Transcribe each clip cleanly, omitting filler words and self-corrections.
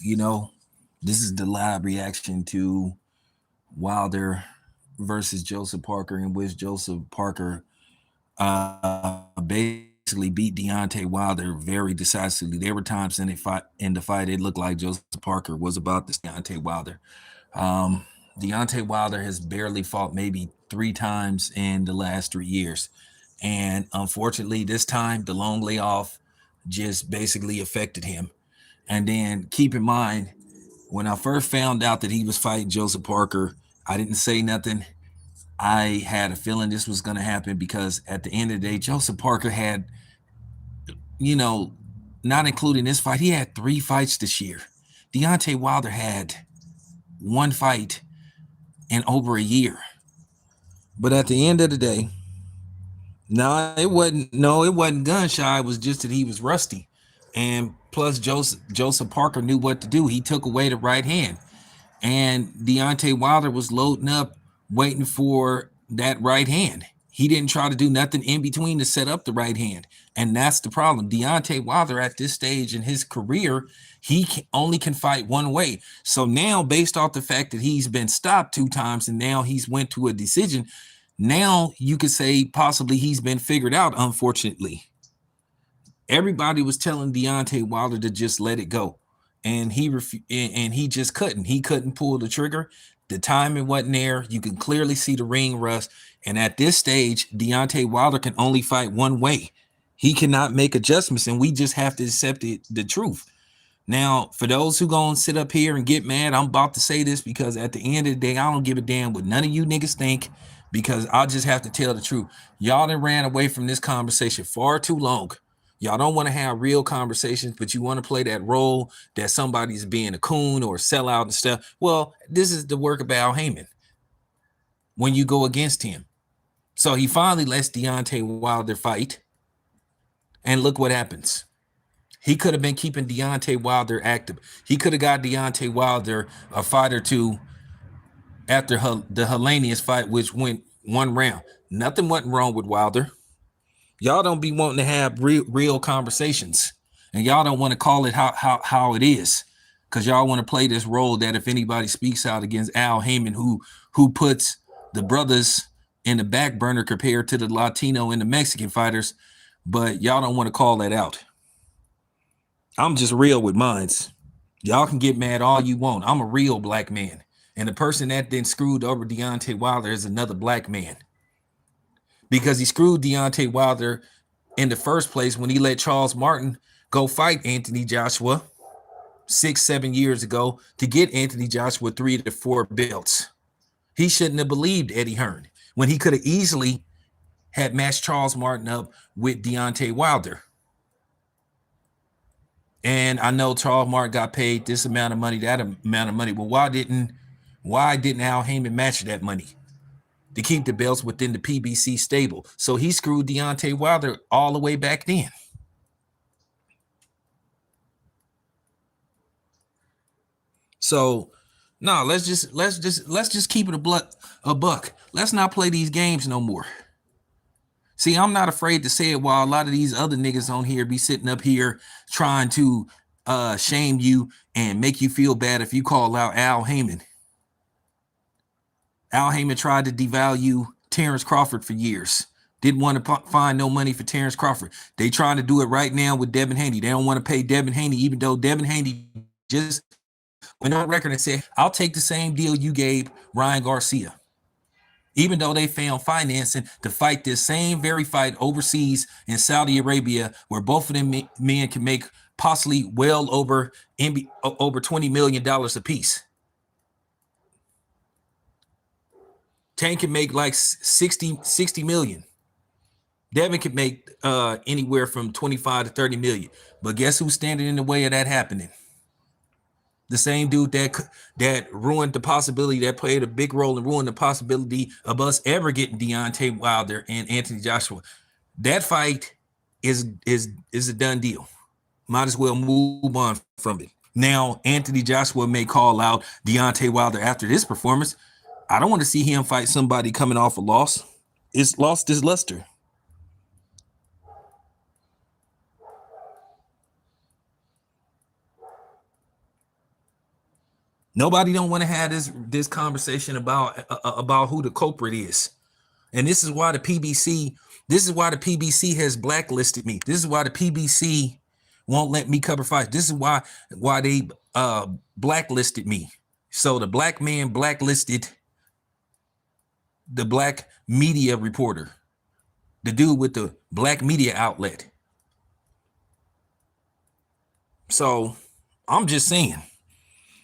you know, this is the live reaction to Wilder versus Joseph Parker, in which Joseph Parker basically beat Deontay Wilder very decisively. There were times in the fight it looked like Joseph Parker was about to Deontay Wilder. Um, Deontay Wilder has barely fought maybe 3 times in the last 3 years. And unfortunately, this time the long layoff just basically affected him. And then keep in mind, when I first found out that he was fighting Joseph Parker, I didn't say nothing. I had a feeling this was going to happen because at the end of the day, Joseph Parker had, you know, not including this fight, he had 3 fights this year. Deontay Wilder had 1 fight in over a year. But at the end of the day, it wasn't gun shy. It was just that he was rusty. And plus Joseph Parker knew what to do. He took away the right hand. And Deontay Wilder was loading up, waiting for that right hand. He didn't try to do nothing in between to set up the right hand. And that's the problem. Deontay Wilder at this stage in his career, only can fight one way. So now, based off the fact that he's been stopped 2 times and now he's went to a decision, now you could say possibly he's been figured out, unfortunately. Everybody was telling Deontay Wilder to just let it go. And he just couldn't. He couldn't pull the trigger. The timing wasn't there. You can clearly see the ring rust. And at this stage, Deontay Wilder can only fight one way. He cannot make adjustments, and we just have to accept the truth. Now, for those who gonna sit up here and get mad, I'm about to say this because at the end of the day, I don't give a damn what none of you niggas think, because I'll just have to tell the truth. Y'all done ran away from this conversation far too long. Y'all don't want to have real conversations, but you want to play that role that somebody's being a coon or a sellout and stuff. Well, this is the work of Al Haymon when you go against him. So he finally lets Deontay Wilder fight, and look what happens. He could have been keeping Deontay Wilder active. He could have got Deontay Wilder a fight or two after the Hellenius fight, which went 1 round. Nothing went wrong with Wilder. Y'all don't be wanting to have real conversations, and y'all don't want to call it how it is, because y'all want to play this role that if anybody speaks out against Al Haymon, who puts the brothers in the back burner compared to the Latino and the Mexican fighters, but y'all don't want to call that out. I'm just real with mines. Y'all can get mad all you want. I'm a real black man. And the person that then screwed over Deontay Wilder is another black man. Because he screwed Deontay Wilder in the first place when he let Charles Martin go fight Anthony Joshua 6-7 years ago to get Anthony Joshua 3 to 4 belts. He shouldn't have believed Eddie Hearn when he could have easily had matched Charles Martin up with Deontay Wilder. And I know Charles Martin got paid this amount of money, that amount of money. But why didn't Al Haymon match that money to keep the belts within the PBC stable? So he screwed Deontay Wilder all the way back then. So no, let's just keep it a buck. Let's not play these games no more. See, I'm not afraid to say it, while a lot of these other niggas on here be sitting up here trying to shame you and make you feel bad if you call out Al Haymon. Al Haymon tried to devalue Terrence Crawford for years. Didn't want to find no money for Terrence Crawford. They trying to do it right now with Devin Haney. They don't want to pay Devin Haney, even though Devin Haney just went on record and said, I'll take the same deal you gave Ryan Garcia. Even though they found financing to fight this same very fight overseas in Saudi Arabia, where both of them men can make possibly well over $20 million a piece. Tank can make like 60 million. Devin could make anywhere from 25 to 30 million. But guess who's standing in the way of that happening? The same dude that ruined the possibility, that played a big role in ruining the possibility of us ever getting Deontay Wilder and Anthony Joshua. That fight is a done deal. Might as well move on from it. Now, Anthony Joshua may call out Deontay Wilder after this performance. I don't want to see him fight somebody coming off a loss. It's lost his luster. Nobody don't want to have this conversation about who the culprit is. And this is why the PBC has blacklisted me. This is why the PBC won't let me cover fights. This is why they blacklisted me. So the black man blacklisted the black media reporter, the dude with the black media outlet. So I'm just saying.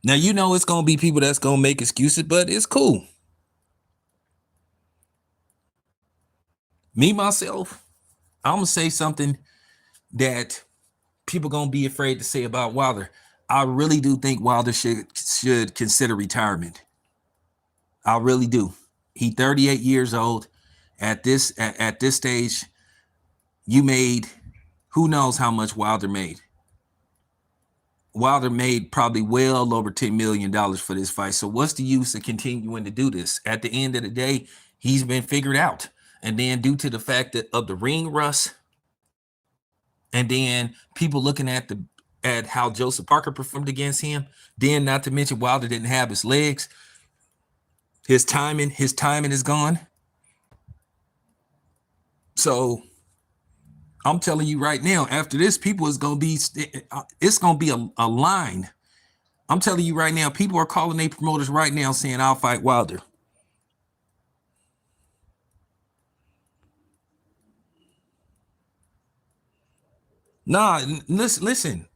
Now, you know, it's going to be people that's going to make excuses, but it's cool. Me, myself, I'm going to say something that people going to be afraid to say about Wilder. I really do think Wilder should consider retirement. I really do. He's 38 years old. At this stage, you made, who knows how much Wilder made. Wilder made probably well over $10 million for this fight. So what's the use of continuing to do this? At the end of the day, he's been figured out. And then due to the fact of the ring rust, and then people looking at how Joseph Parker performed against him, then not to mention Wilder didn't have his legs. His timing is gone. So I'm telling you right now, after this, it's going to be a line. I'm telling you right now, people are calling their promoters right now saying, I'll fight Wilder. Nah, listen.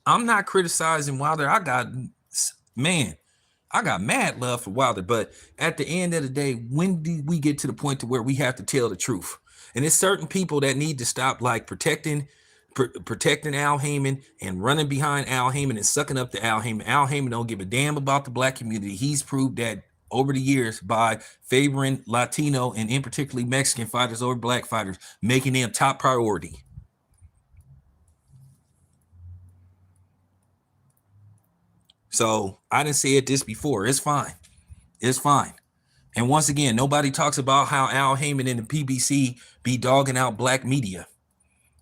I'm not criticizing Wilder. I got mad love for Wilder, but at the end of the day, when do we get to the point to where we have to tell the truth? And it's certain people that need to stop like protecting Al Haymon and running behind Al Haymon and sucking up to Al Haymon. Al Haymon don't give a damn about the black community. He's proved that over the years by favoring Latino and in particularly Mexican fighters over black fighters, making them top priority. So I didn't say this before. It's fine. It's fine. And once again, nobody talks about how Al Haymon and the PBC be dogging out black media.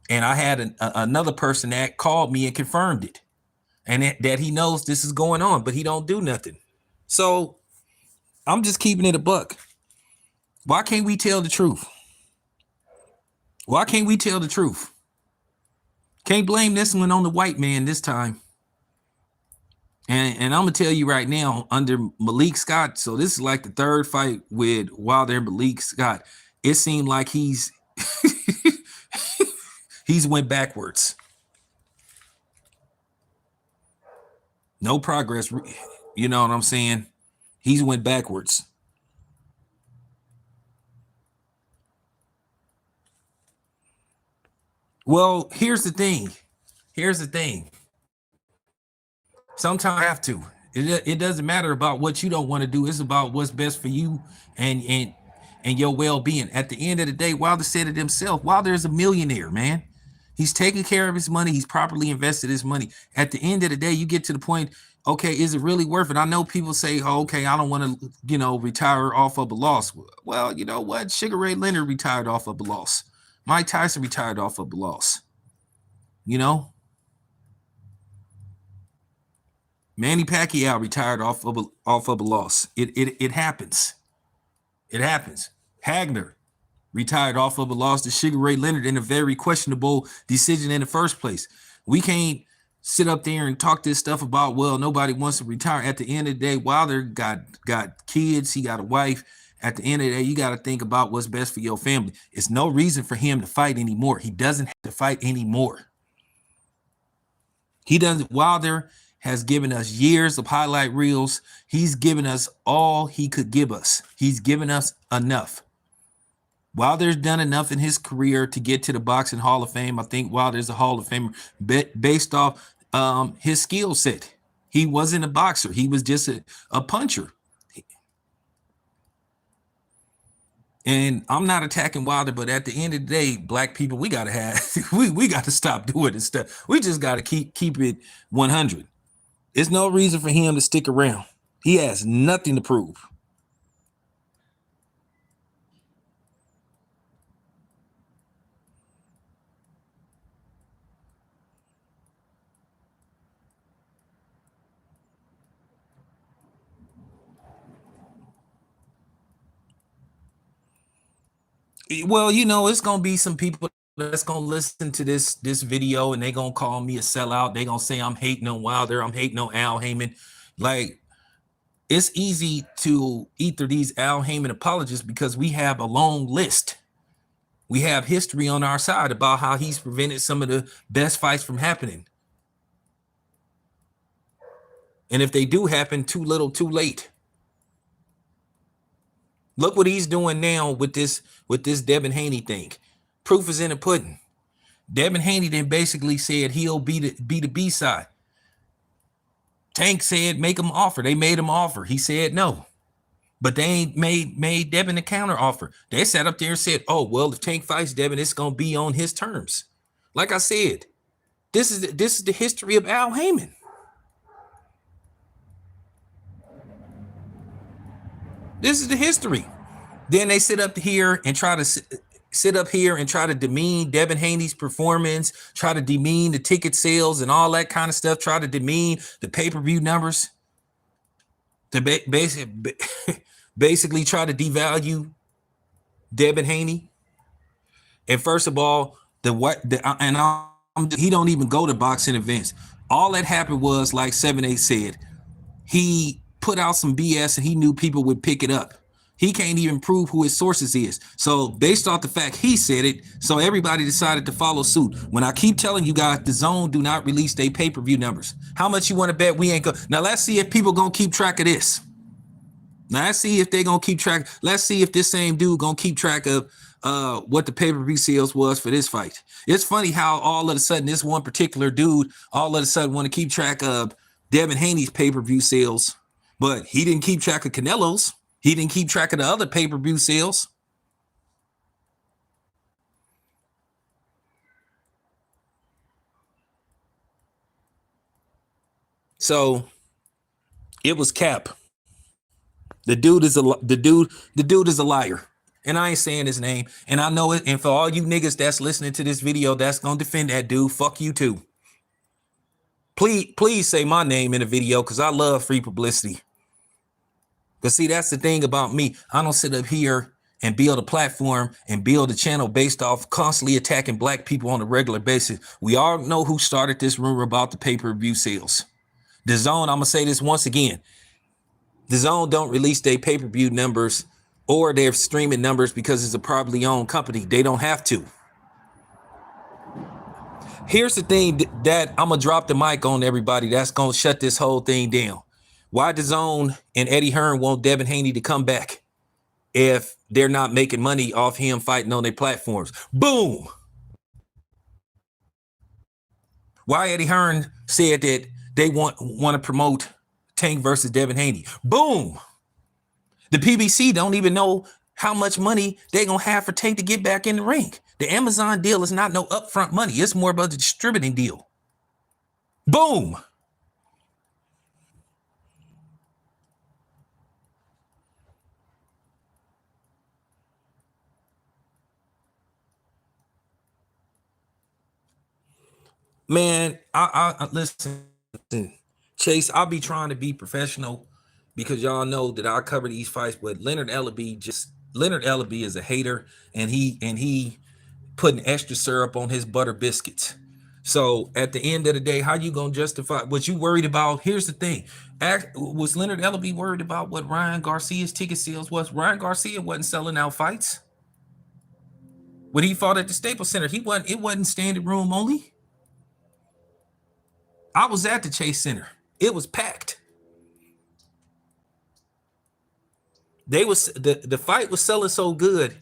And I had another person that called me and confirmed it. And that he knows this is going on, but he don't do nothing. So I'm just keeping it a buck. Why can't we tell the truth? Why can't we tell the truth? Can't blame this one on the white man this time. And I'm going to tell you right now, under Malik Scott, so this is like the third fight with Wilder and Malik Scott, it seemed like he's went backwards. No progress. You know what I'm saying? He's went backwards. Well, here's the thing. Sometimes I have to. It doesn't matter about what you don't want to do. It's about what's best for you and your well-being. At the end of the day, Wilder said it himself. Wilder is a millionaire, man. He's taking care of his money. He's properly invested his money. At the end of the day, you get to the point, okay, is it really worth it? I know people say, oh, okay, I don't want to, retire off of a loss. Well, you know what? Sugar Ray Leonard retired off of a loss. Mike Tyson retired off of a loss. Manny Pacquiao retired off of a loss. It happens. It happens. Hagner retired off of a loss to Sugar Ray Leonard in a very questionable decision in the first place. We can't sit up there and talk this stuff about, well, nobody wants to retire. At the end of the day, Wilder got kids. He got a wife. At the end of the day, you got to think about what's best for your family. It's no reason for him to fight anymore. He doesn't have to fight anymore. He doesn't. Wilder has given us years of highlight reels. He's given us all he could give us. He's given us enough. Wilder's done enough in his career to get to the Boxing Hall of Fame. I think Wilder's a Hall of Famer based off his skill set. He wasn't a boxer. He was just a puncher. And I'm not attacking Wilder, but at the end of the day, black people, we gotta we got to stop doing this stuff. We just gotta keep it 100. There's no reason for him to stick around. He has nothing to prove. Well, it's gonna be some people that's gonna listen to this video and they gonna call me a sellout. They gonna say I'm hating on Wilder, I'm hating on Al Haymon. Like, it's easy to ether these Al Haymon apologists because we have a long list. We have history on our side about how he's prevented some of the best fights from happening. And if they do happen, too little, too late. Look what he's doing now with this Devin Haney thing. Proof is in the pudding. Devin Haney then basically said he'll be the B side. Tank said make him offer. They made him offer. He said no. But they ain't made Devin a counter offer. They sat up there and said, oh, well, if Tank fights Devin, it's gonna be on his terms. Like I said, this is the history of Al Haymon. This is the history. Then they sit up here and try to demean Devin Haney's performance, try to demean the ticket sales and all that kind of stuff, try to demean the pay-per-view numbers, to basically try to devalue Devin Haney. And first of all, he don't even go to boxing events. All that happened was, like 7-8 said, he put out some BS and he knew people would pick it up. He can't even prove who his sources is. So based off the fact he said it, so everybody decided to follow suit. When I keep telling you guys, the Zone do not release their pay-per-view numbers. How much you want to bet we ain't go? Now let's see if people gonna keep track of this. Now let's see if they gonna keep track. Let's see if this same dude gonna keep track of what the pay-per-view sales was for this fight. It's funny how all of a sudden this one particular dude all of a sudden want to keep track of Devin Haney's pay-per-view sales, but he didn't keep track of Canelo's. He didn't keep track of the other pay-per-view sales. So it was cap. The dude is a liar. And I ain't saying his name. And I know it. And for all you niggas that's listening to this video that's gonna defend that dude, fuck you too. Please say my name in the video because I love free publicity. Because see, that's the thing about me. I don't sit up here and build a platform and build a channel based off constantly attacking black people on a regular basis. We all know who started this rumor about the pay-per-view sales. The Zone, I'm going to say this once again. The Zone don't release their pay-per-view numbers or their streaming numbers because it's a privately owned company. They don't have to. Here's the thing that I'm going to drop the mic on everybody. That's going to shut this whole thing down. Why the Zone and Eddie Hearn want Devin Haney to come back if they're not making money off him fighting on their platforms? Boom. Why Eddie Hearn said that they want to promote Tank versus Devin Haney? Boom. The PBC don't even know how much money they're going to have for Tank to get back in the ring. The Amazon deal is not no upfront money. It's more about the distributing deal. Boom. Man, I listen, Chase, I'll be trying to be professional because y'all know that I cover these fights, but Leonard Ellaby is a hater, and he putting extra syrup on his butter biscuits. So at the end of the day, how you gonna justify what you worried about? Here's the thing. Was Leonard Ellaby worried about what Ryan Garcia's ticket sales was? Ryan Garcia wasn't selling out fights. When he fought at the Staples Center, it wasn't standing room only. I was at the Chase Center. It was packed. The fight was selling so good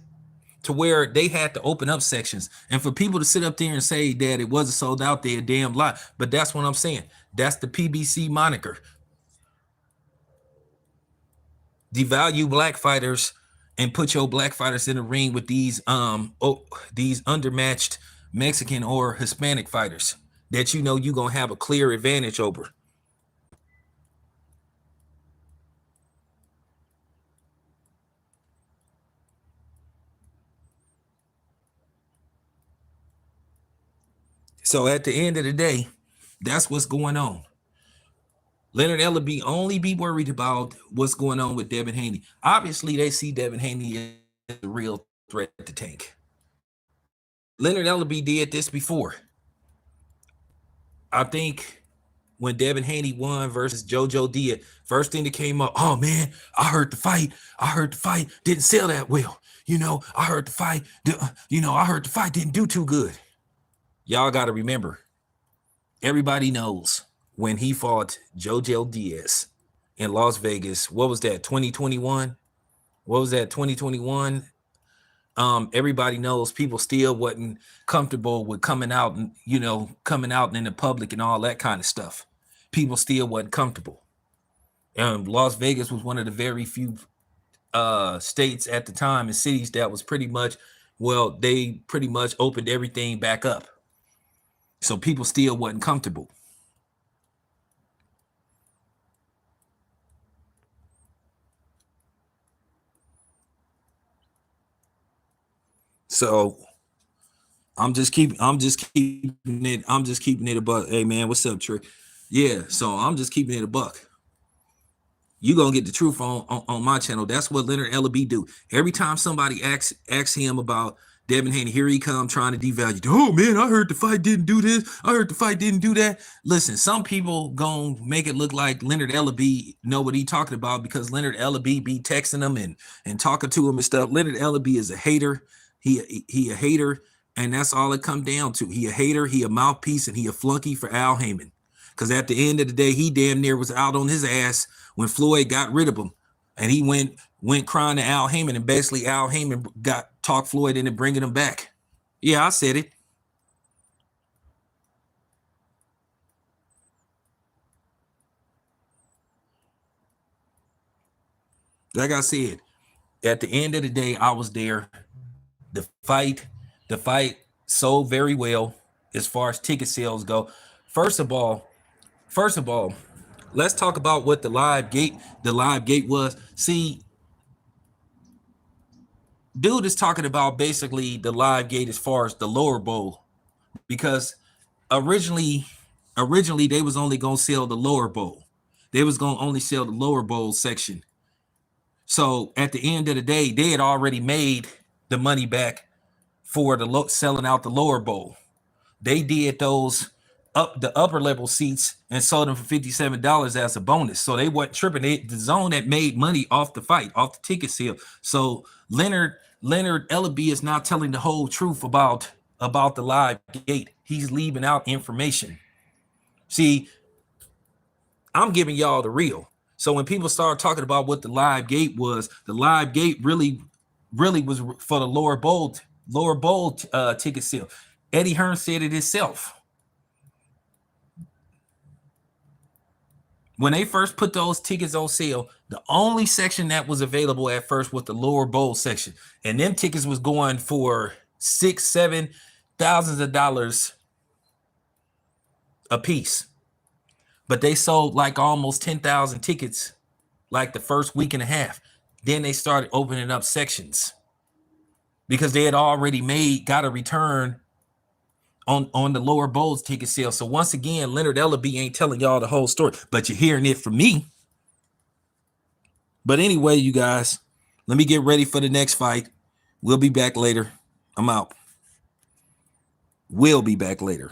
to where they had to open up sections. And for people to sit up there and say that it wasn't sold out, they're a damn lie. But that's what I'm saying. That's the PBC moniker. Devalue black fighters and put your black fighters in the ring with these undermatched Mexican or Hispanic fighters that you know you're going to have a clear advantage over. So at the end of the day, that's what's going on. Leonard Ellaby only be worried about what's going on with Devin Haney. Obviously, they see Devin Haney as a real threat to tank. Leonard Ellerbe did this before. I think when Devin Haney won versus JoJo Diaz, first thing that came up, oh man, I heard the fight didn't sell that well. I heard the fight didn't do too good. Y'all got to remember, everybody knows when he fought JoJo Diaz in Las Vegas. What was that, 2021? What was that, 2021? Everybody knows people still wasn't comfortable with coming out and, coming out in the public and all that kind of stuff. People still wasn't comfortable. Las Vegas was one of the very few states at the time and cities that was they pretty much opened everything back up. So people still wasn't comfortable. So I'm just keeping it a buck. Hey man, what's up, Trick? Yeah, so I'm just keeping it a buck. You gonna get the truth on my channel. That's what Leonard Ellerbe do. Every time somebody asks him about Devin Haney, here he come trying to devalue. Oh man, I heard the fight didn't do this. I heard the fight didn't do that. Listen, some people gonna make it look like Leonard Ellerbe know what he talking about because Leonard Ellerbe be texting him and talking to him and stuff. Leonard Ellerbe is a hater. He a hater, and that's all it come down to. He a hater, he a mouthpiece, and he a flunky for Al Haymon. Because at the end of the day, he damn near was out on his ass when Floyd got rid of him. And he went crying to Al Haymon, and basically Al Haymon talked Floyd into bringing him back. Yeah, I said it. Like I said, at the end of the day, I was there. The fight sold very well as far as ticket sales go. First of all, let's talk about what the live gate was. See, dude is talking about basically the live gate as far as the lower bowl, because originally they was only gonna sell the lower bowl. They was gonna only sell the lower bowl section. So at the end of the day, they had already made the money back for the selling out the lower bowl. They did those the upper level seats and sold them for $57 as a bonus. So they wasn't tripping. The zone that made money off the fight, off the ticket sale. So Leonard Ellerbe is not telling the whole truth about the live gate. He's leaving out information. See, I'm giving y'all the real. So when people start talking about what the live gate was, the live gate really was for the lower bowl ticket sale. Eddie Hearn said it himself. When they first put those tickets on sale, the only section that was available at first was the lower bowl section. And them tickets was going for $6,000-$7,000 of dollars a piece. But they sold like almost 10,000 tickets like the first week and a half. Then they started opening up sections because they had already got a return on the lower bowls ticket sale. So once again, Leonard Ellerbe ain't telling y'all the whole story, but you're hearing it from me. But anyway, you guys, let me get ready for the next fight. We'll be back later. I'm out. We'll be back later.